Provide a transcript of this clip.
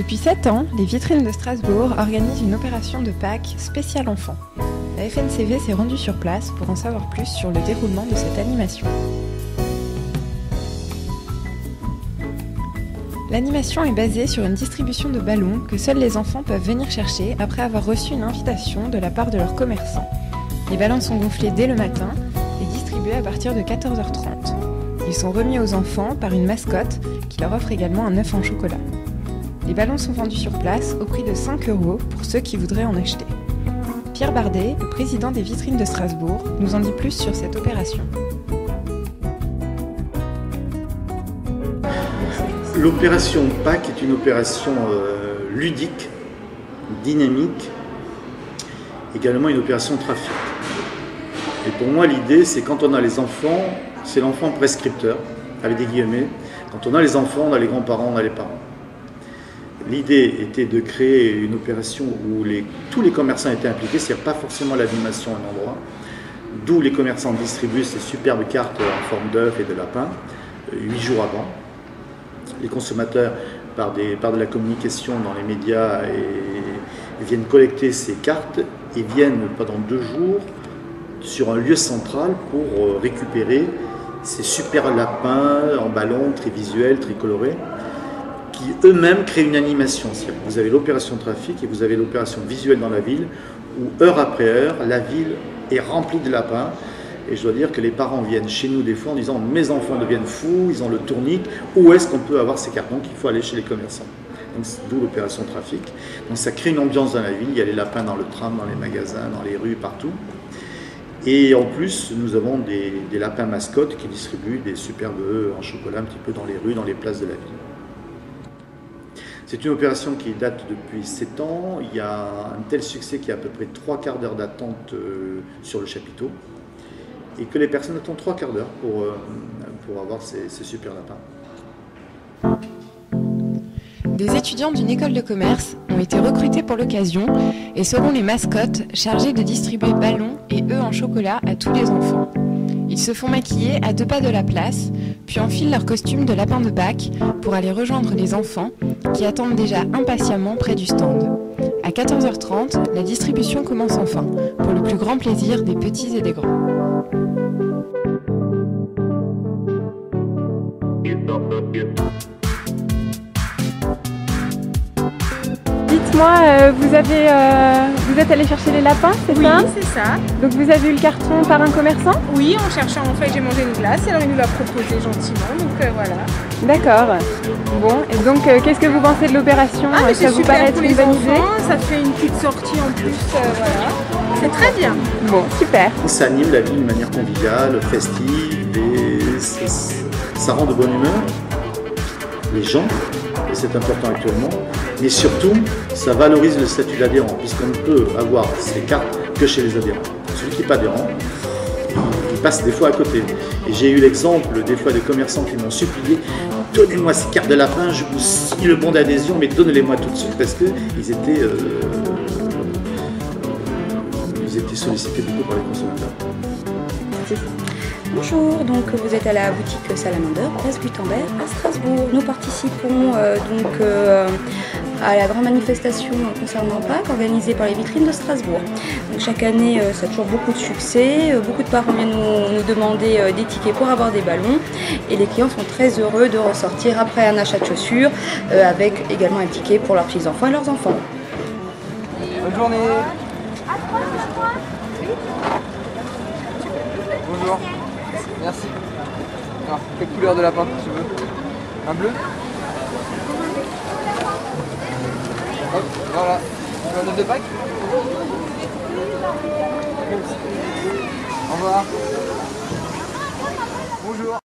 Depuis 7 ans, les Vitrines de Strasbourg organisent une opération de Pâques spéciale enfants. La FNCV s'est rendue sur place pour en savoir plus sur le déroulement de cette animation. L'animation est basée sur une distribution de ballons que seuls les enfants peuvent venir chercher après avoir reçu une invitation de la part de leurs commerçants. Les ballons sont gonflés dès le matin et distribués à partir de 14h30. Ils sont remis aux enfants par une mascotte qui leur offre également un œuf en chocolat. Les ballons sont vendus sur place au prix de 5 € pour ceux qui voudraient en acheter. Pierre Bardet, le président des Vitrines de Strasbourg, nous en dit plus sur cette opération. L'opération Pâques est une opération ludique, dynamique, également une opération trafic. Et pour moi, l'idée, c'est quand on a les enfants, c'est l'enfant prescripteur, avec des guillemets. Quand on a les enfants, on a les grands-parents, on a les parents. L'idée était de créer une opération où tous les commerçants étaient impliqués, c'est-à-dire pas forcément l'animation à un endroit, d'où les commerçants distribuent ces superbes cartes en forme d'œuf et de lapin, 8 jours avant. Les consommateurs, par de la communication dans les médias, viennent collecter ces cartes et viennent pendant 2 jours sur un lieu central pour récupérer ces super lapins en ballon, très visuels, très colorés, qui eux-mêmes créent une animation. Vous avez l'opération trafic et vous avez l'opération visuelle dans la ville, où heure après heure, la ville est remplie de lapins. Et je dois dire que les parents viennent chez nous des fois en disant « mes enfants deviennent fous, ils ont le tournique, où est-ce qu'on peut avoir ces cartes ?» Donc il faut aller chez les commerçants. Donc d'où l'opération trafic. Donc ça crée une ambiance dans la ville, il y a les lapins dans le tram, dans les magasins, dans les rues, partout. Et en plus, nous avons des lapins mascottes qui distribuent des superbes œufs en chocolat un petit peu dans les rues, dans les places de la ville. C'est une opération qui date depuis 7 ans. Il y a un tel succès qu'il y a à peu près 3/4 d'heure d'attente sur le chapiteau. Et que les personnes attendent 3/4 d'heure pour avoir ces super lapins. Des étudiants d'une école de commerce ont été recrutés pour l'occasion et seront les mascottes chargées de distribuer ballons et œufs en chocolat à tous les enfants. Ils se font maquiller à 2 pas de la place, puis enfilent leur costume de lapin de Pâques pour aller rejoindre les enfants qui attendent déjà impatiemment près du stand. À 14h30, la distribution commence enfin, pour le plus grand plaisir des petits et des grands. Dites-moi, vous êtes allé chercher les lapins, c'est ça? Oui, c'est ça. Donc vous avez eu le carton par un commerçant? Oui, en cherchant, en fait, j'ai mangé une glace, alors il nous l'a proposé gentiment, donc voilà. D'accord. Bon, et donc qu'est-ce que vous pensez de l'opération? Mais ça c'est vous paraît super être pour une les bonne enfants, idée? ça fait une petite sortie en plus, voilà. C'est très bien. Bon, super. Ça anime la ville d'une manière conviviale, festive, et ça rend de bonne humeur les gens, et c'est important actuellement, mais surtout, ça valorise le statut d'adhérent, puisqu'on ne peut avoir ces cartes que chez les adhérents. Celui qui n'est pas adhérent, il passe des fois à côté. Et j'ai eu l'exemple des fois des commerçants qui m'ont supplié « Donnez-moi ces cartes de lapin, je vous signe le bon d'adhésion, mais donnez-les-moi tout de suite » parce qu'ils étaient sollicités beaucoup par les consommateurs. Bonjour, donc vous êtes à la boutique Salamander, place Gutenberg à Strasbourg. Nous participons à la grande manifestation concernant Pâques organisée par les Vitrines de Strasbourg. Donc, chaque année, ça a toujours beaucoup de succès. Beaucoup de parents viennent nous demander des tickets pour avoir des ballons. Et les clients sont très heureux de ressortir après un achat de chaussures avec également un ticket pour leurs petits-enfants et leurs enfants. Bonne journée. Bonjour. Merci. Alors, quelle couleur de lapin tu veux? Un bleu? Hop, voilà. Tu veux un œuf de Pâques? Au revoir. Bonjour.